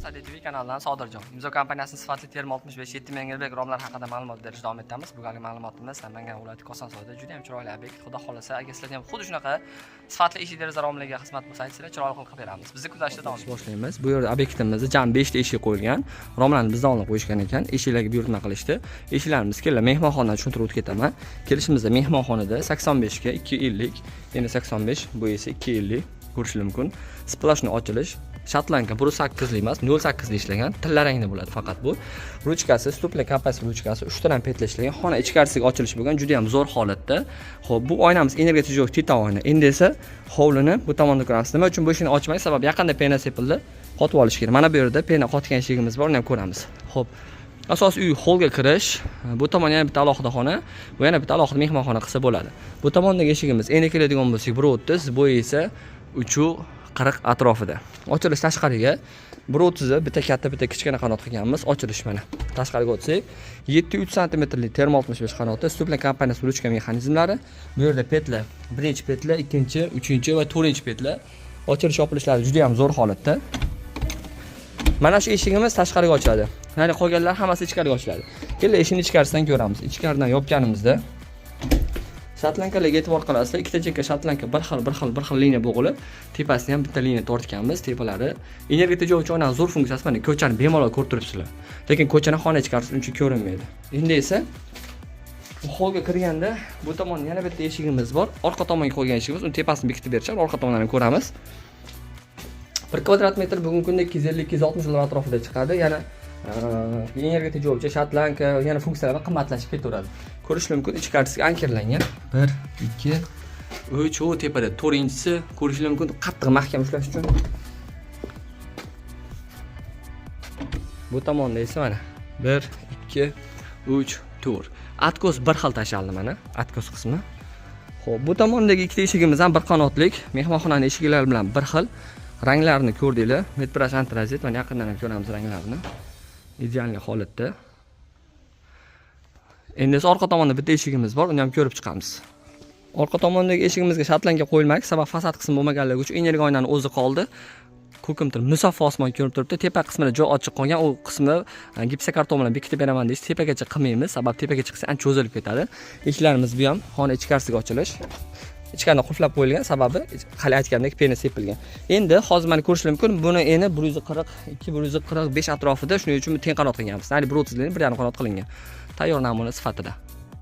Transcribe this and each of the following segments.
Sadi TV kanalidan Sodirjon. Imzo kompaniyasining sifatli terma 65 7000 romlar haqida ma'lumot berish davom etamiz. Bugungi ma'lumotimiz Namangan viloyati Kosonsoyda juda ham chiroyli obyekt. Xudo xolasa, agar sizlar ham xuddi shunaqa sifatli eshik deraza romlarga xizmat bo'lsa, aytsanglar chiroyli qilib beramiz. Bizni kuzatishda davom boshlaymiz. Bu yerda obyektimizda jami 5 ta eshik qo'yilgan. Romlarni bizdan oldin qo'yishgan ekan. Eshiklarga buyurtma qilishdi. Eshiklarimiz kella mehmonxonadan tushuntirib o'tib ketaman. Kelishimizda mehmonxonada 85 ga 250, endi 85, bu esa 250 ko'rish mumkin. Splashni ochilish Shatlanka 1.8 li emas, 0.8 li ishlagan. Tilla rangda bo'ladi faqat bu. Ruchkasi, stupli kapasit ruchkasi 3 tadan petla ishlagan. Xona ichkarisiga ochilish bo'lgan, juda ham zo'r holatda. Xo'p, bu oynamiz energiya tejovchi titan oyna. Endi esa hovlini bu tomonda ko'ramiz. Nima uchun bu eshikni ochmaymiz? Sababi yaqinda pena sepildi. Qotib olish kerak. Mana bu yerda pena qotgan eshigimiz bor, uni ham ko'ramiz. Xo'p. Asosiy uy holga kirish. Bu tomon yana bitta alohida xona, bu yana bitta alohida mehmonxona qilsa bo'ladi. Bu tomondagi eshigimiz endi keladigan bo'lsak 1.30, bu esa 3.40 atrofida. Ochilish tashqariga 1.30 bitta katta, bitta kichkina qanot qilganmiz. Ochilish mana. Tashqariga o'tsak, 7.3 sm lik terma 65 qanoti, Stuplen kompaniyasi ruchka mexanizmlari. Bu yerda petla, birinchi petla, ikkinchi, uchinchi va 4-petla. Ochilish yopilishlari juda ham zo'r holatda. Mana shu eshigimiz tashqariga ochiladi. Ya'ni qolganlar hammasi ichkariga ochiladi. Kella eshikni ichkarisidan ko'ramiz. Ichkaridan yopganimizda shatlankalarga e'tibor qilasizlar. Ikkita chekka shatlanka bir xil liniya bo'g'ilib, tepasidan ham bitta liniya tortganmiz. Tepalari energiya tejovchi oynaning zo'r funksiyasi mana ko'chani bemalol ko'rib turibsizlar. Lekin ko'chani xona ichkarisi uncha ko'rinmaydi. Endi esa holga kirganda bu tomonda yana bitta eshigimiz bor. Orqa tomonga qo'ygan eshigimiz, uni tepasini bekitib berishar, orqa tomondan ko'ramiz. 1 kvadrat metr bugungi kunda 250-260 dollar atrofida chiqadi. Yana energiya tejovchi shatlanka yana funksiyalar qimmatlashib ketaveradi. Ko'rish mumkin, ichkarisiga ankerlangan. 1, 2, 3, o tepada 4-inchisi ko'rish mumkin, qattiq mahkam ushlash uchun. Bu tomonda esa mana 1, 2, 3, 4. Atkos bir xil tashaldi mana, atkos qismi. Xo'p, bu tomondagi ikkita eshigimiz ham bir qanotlik, mehmonxonaning eshiklari bilan bir xil. Ranglarini ko'rdinglar. Metbrash antrazit, mana yaqindan ham ko'ramiz ranglarini. Ideal holatda. Endi esa orqa tomonda bitta eshigimiz bor, uni ham ko'rib chiqamiz. Orqa tomondagi eshigimizga shatlanka qo'yilmaydi, sababi fasad qismi bo'lmaganligi uchun energiya oynaning o'zi qoldi. Ko'kimtir musaffo osmon ko'rinib turibdi. Tepa qismida joy ochiq qolgan, u qismi gipsokarton bilan bekitib beraman deysiz. Tepagacha qilmaymiz, sababi tepaga chiqsa ancha cho'zilib ketadi. Eshiklarimiz bu ham xona ichkarisiga ochilish. Ichkaridan qulflab qo'yilgan, sababi hali aytgandek pena sepilgan. Endi hozir mana ko'rish mumkin, buni eni 142-145 atrofida, shuning uchun teng qanot qilganmiz. Hali 1.30 ning 1.5 qanot qilingan. Tayyor namuna sifatida.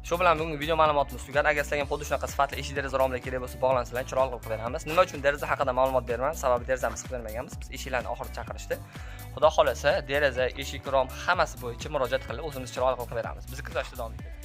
Shu bilan bugungi video ma'lumotimiz tugagan. Agar sizlarga xuddi shunaqa sifatli eshik deraza romlar kerak bo'lsa, bog'lansanglar, chiroyli qilib beramiz. Nima uchun deraza haqida ma'lumot bermayman? Sababi derazamiz qilmaganmiz. Biz eshiklarni oxirida chaqirishdi. Xudo xolasa, deraza, eshik, rom hammasi bo'yicha murojaat qilib, o'zimiz chiroyli qilib beramiz. Bizni kuzatishda davom eting.